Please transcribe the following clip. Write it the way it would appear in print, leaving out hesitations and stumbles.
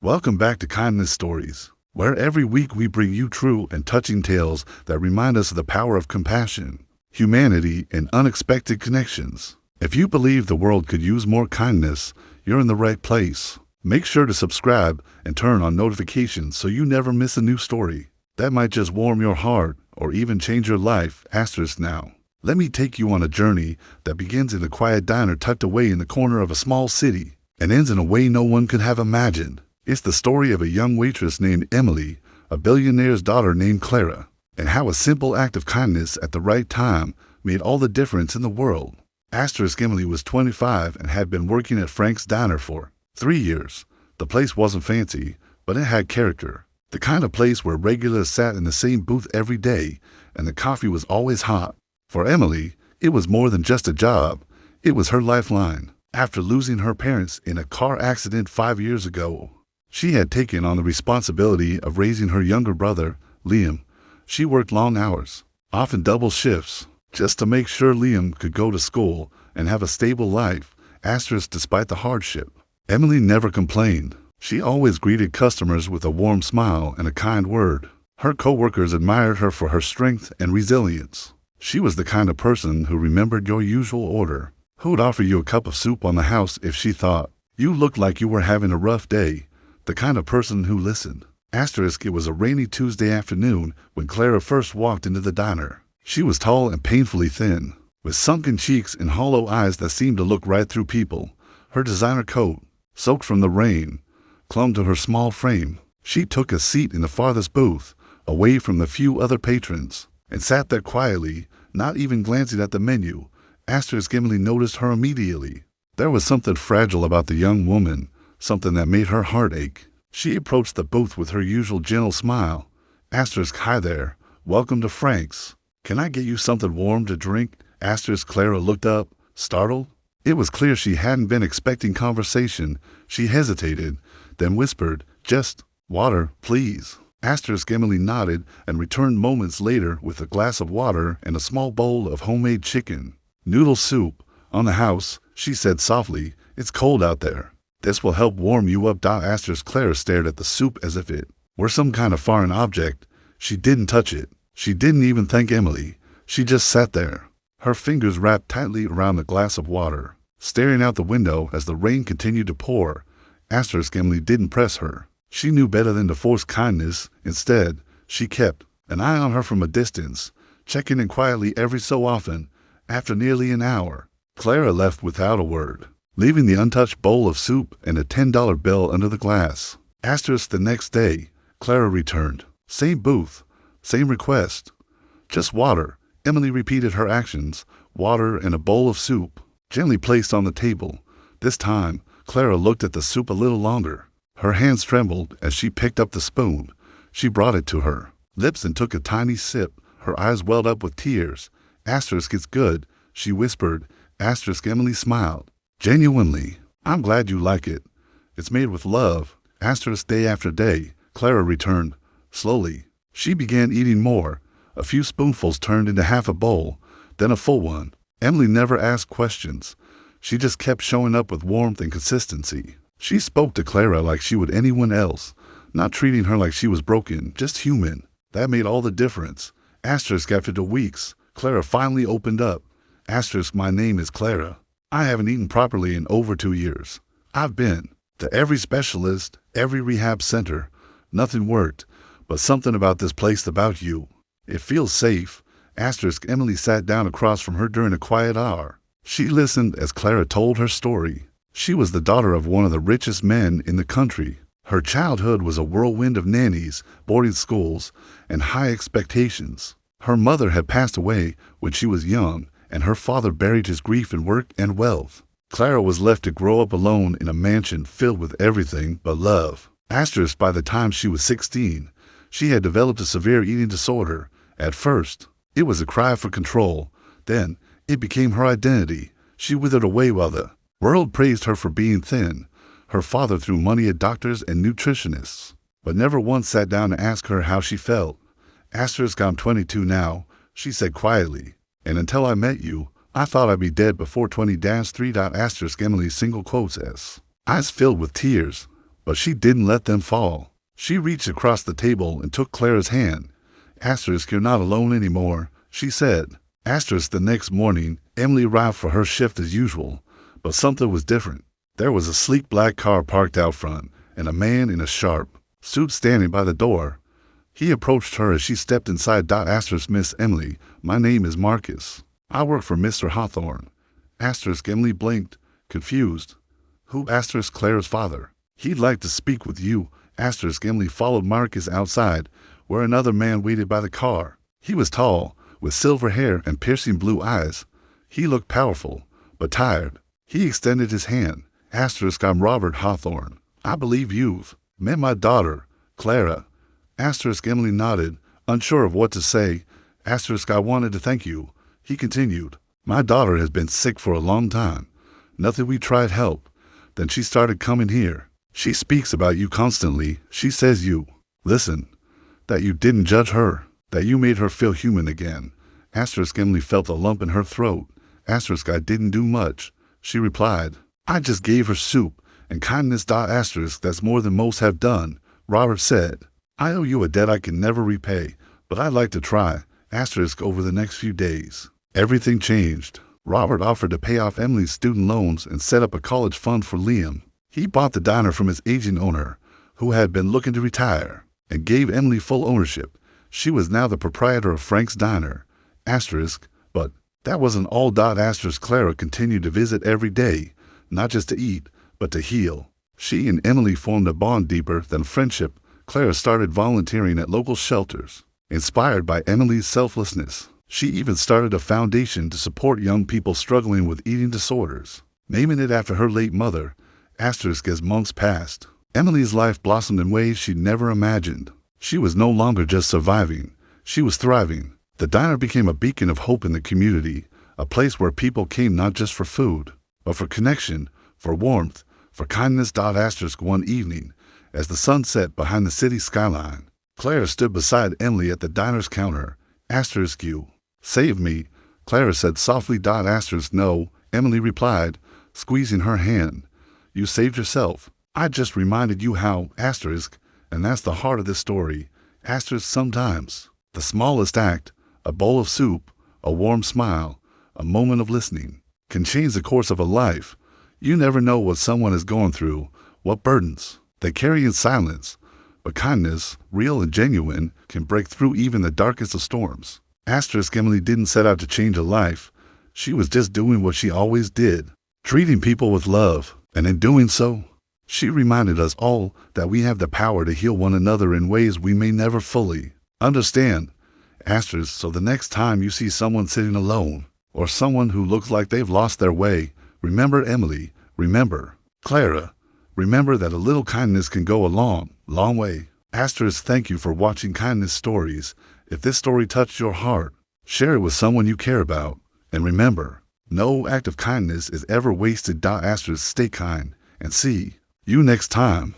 Welcome back to Kindness Stories, where every week we bring you true and touching tales that remind us of the power of compassion, humanity, and unexpected connections. If you believe the world could use more kindness, you're in the right place. Make sure to subscribe and turn on notifications so you never miss a new story. That might just warm your heart or even change your life. Now, let me take you on a journey that begins in a quiet diner tucked away in the corner of a small city and ends in a way no one could have imagined. It's the story of a young waitress named Emily, a billionaire's daughter named Clara, and how a simple act of kindness at the right time made all the difference in the world. Emily was 25 and had been working at Frank's Diner for 3 years. The place wasn't fancy, but it had character. The kind of place where regulars sat in the same booth every day, and the coffee was always hot. For Emily, it was more than just a job. It was her lifeline. After losing her parents in a car accident 5 years ago, she had taken on the responsibility of raising her younger brother, Liam. She worked long hours, often double shifts, just to make sure Liam could go to school and have a stable life, despite the hardship. Emily never complained. She always greeted customers with a warm smile and a kind word. Her coworkers admired her for her strength and resilience. She was the kind of person who remembered your usual order, who'd offer you a cup of soup on the house if she thought you looked like you were having a rough day. The kind of person who listened. It was a rainy Tuesday afternoon when Clara first walked into the diner. She was tall and painfully thin, with sunken cheeks and hollow eyes that seemed to look right through people. Her designer coat, soaked from the rain, clung to her small frame. She took a seat in the farthest booth, away from the few other patrons, and sat there quietly, not even glancing at the menu. Emily noticed her immediately. There was something fragile about the young woman, something that made her heart ache. She approached the booth with her usual gentle smile. Hi there. Welcome to Frank's. Can I get you something warm to drink? Clara looked up, startled. It was clear she hadn't been expecting conversation. She hesitated, then whispered, "Just water, please." Emily nodded and returned moments later with a glass of water and a small bowl of homemade chicken noodle soup. "On the house," she said softly. "It's cold out there. This will help warm you up." Clara stared at the soup as if it were some kind of foreign object. She didn't touch it. She didn't even thank Emily. She just sat there, her fingers wrapped tightly around the glass of water, staring out the window as the rain continued to pour. Emily didn't press her. She knew better than to force kindness. Instead, she kept an eye on her from a distance, checking in quietly every so often. After nearly an hour, Clara left without a word, leaving the untouched bowl of soup and a $10 bill under the glass. The next day, Clara returned. Same booth, same request. "Just water." Emily repeated her actions. Water and a bowl of soup, gently placed on the table. This time, Clara looked at the soup a little longer. Her hands trembled as she picked up the spoon. She brought it to her lips and took a tiny sip. Her eyes welled up with tears. "It's good," she whispered. Emily smiled. "Genuinely, I'm glad you like it. It's made with love." Day after day, Clara returned. Slowly, she began eating more. A few spoonfuls turned into half a bowl, then a full one. Emily never asked questions. She just kept showing up with warmth and consistency. She spoke to Clara like she would anyone else, not treating her like she was broken, just human. That made all the difference. After weeks, Clara finally opened up. "My name is Clara. I haven't eaten properly in over 2 years. I've been to every specialist, every rehab center. Nothing worked, but something about this place, about you. It feels safe." Emily sat down across from her during a quiet hour. She listened as Clara told her story. She was the daughter of one of the richest men in the country. Her childhood was a whirlwind of nannies, boarding schools, and high expectations. Her mother had passed away when she was young, and her father buried his grief in work and wealth. Clara was left to grow up alone in a mansion filled with everything but love. By the time she was 16, she had developed a severe eating disorder. At first, it was a cry for control. Then, it became her identity. She withered away while the world praised her for being thin. Her father threw money at doctors and nutritionists, but never once sat down to ask her how she felt. "I'm 22 now," she said quietly. "And until I met you, I thought I'd be dead before 20-3. Emily's single quotes eyes filled with tears. But she didn't let them fall. She reached across the table and took Clara's hand. Asterisk, you're not alone anymore, she said. Asterisk, the next morning, Emily arrived for her shift as usual, but something was different. There was a sleek black car parked out front, and a man in a sharp suit standing by the door. He approached her as she stepped inside. Asterisk, Miss Emily, my name is Marcus. I work for Mr. Hawthorne. Asterisk, Emily blinked, confused. Who? Asterisk, Clara's father. He'd like to speak with you. Asterisk, Emily followed Marcus outside, where another man waited by the car. He was tall, with silver hair and piercing blue eyes. He looked powerful, but tired. He extended his hand. Asterisk, I'm Robert Hawthorne. I believe you've met my daughter, Clara. Asterisk, Emily nodded, unsure of what to say. Asterisk, I wanted to thank you. He continued. My daughter has been sick for a long time. Nothing we tried helped. Then she started coming here. She speaks about you constantly. She says you listen, that you didn't judge her, that you made her feel human again. Asterisk, Emily felt a lump in her throat. Asterisk, I didn't do much, she replied. I just gave her soup and kindness. Asterisk, that's more than most have done, Robert said. I owe you a debt I can never repay, but I'd like to try. Asterisk, over the next few days, everything changed. Robert offered to pay off Emily's student loans and set up a college fund for Liam. He bought the diner from his aging owner, who had been looking to retire, and gave Emily full ownership. She was now the proprietor of Frank's Diner. Asterisk, but that wasn't all. Asterisk, Clara continued to visit every day, not just to eat, but to heal. She and Emily formed a bond deeper than friendship. Clara started volunteering at local shelters. Inspired by Emily's selflessness, she even started a foundation to support young people struggling with eating disorders, naming it after her late mother. Asterisk, as months passed, Emily's life blossomed in ways she'd never imagined. She was no longer just surviving, she was thriving. The diner became a beacon of hope in the community, a place where people came not just for food, but for connection, for warmth, for kindness. Asterisk, one evening, as the sun set behind the city skyline, Clara stood beside Emily at the diner's counter. Asterisk, you saved me, Clara said softly. Asterisk, no, Emily replied, squeezing her hand. You saved yourself. I just reminded you how. Asterisk, and that's the heart of this story. Asterisk, sometimes the smallest act, a bowl of soup, a warm smile, a moment of listening, can change the course of a life. You never know what someone is going through, what burdens they carry in silence, but kindness, real and genuine, can break through even the darkest of storms. Asterisk, Emily didn't set out to change a life. She was just doing what she always did, treating people with love, and in doing so, she reminded us all that we have the power to heal one another in ways we may never fully understand. Asterisk, so the next time you see someone sitting alone, or someone who looks like they've lost their way, remember Emily, remember Clara, remember that a little kindness can go a long, long way. Asterisk, thank you for watching Kindness Stories. If this story touched your heart, share it with someone you care about. And remember, no act of kindness is ever wasted. Asterisk, stay kind, and see you next time.